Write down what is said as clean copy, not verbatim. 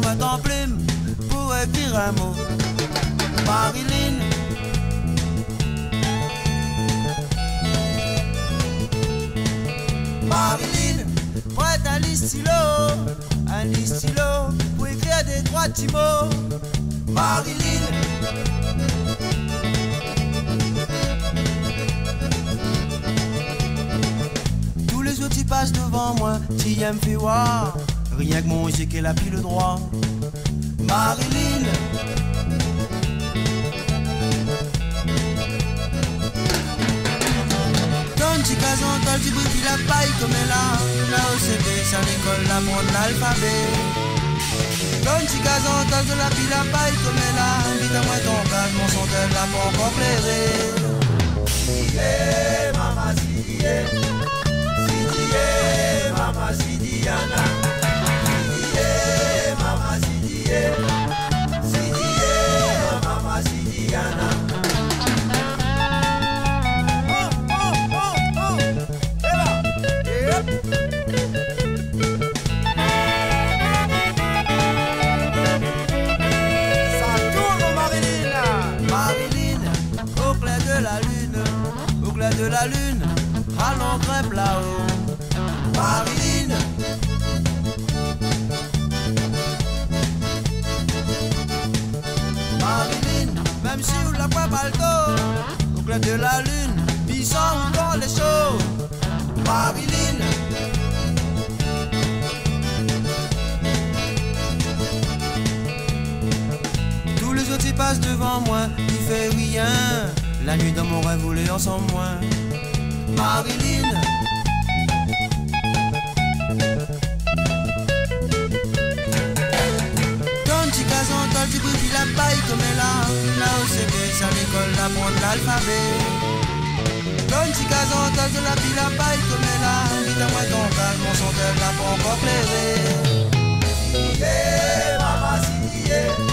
moi ton plume pour écrire un mot. Marilyn. Marilyn, prête un stylo pour écrire des trois petits mots. Marilyn. Tous les autres ils passent devant moi, si elle me fait voir, rien que mon j'ai qu'elle a pris le droit. Marilyn. Petit gazon, t'as du bruit, puis la paille comme elle a. Là au CP, c'est à l'école, la monde l'alphabet. Petit gazon, t'as de la pile, la paille comme elle a. Dis-moi ton calme, mon son de la pas encore plairé. Sidie, maman, Sidie. Sidie, maman, Sidiana. Sidie, maman, Sidie. Sidie, maman, Sidiana. De la lune, allons grimpe là-haut. Marilyn. Marilyn, même si on la voit balto, au clair de la lune, bisons encore les choses. Marilyn. Tous les autres ils passent devant moi, il fait rien. La nuit dans mon rêve voulait ensemble moi. Marilyn. Ton petit gazon, t'as du bruit, puis la paille comme elle a. Là au CP, c'est à l'école, d'apprendre l'alphabet. Ton petit gazon, t'as de la pile, la paille comme elle a. Dis-moi ton calme, mon son de la pas encore plairé. Sidie, maman, Sidie.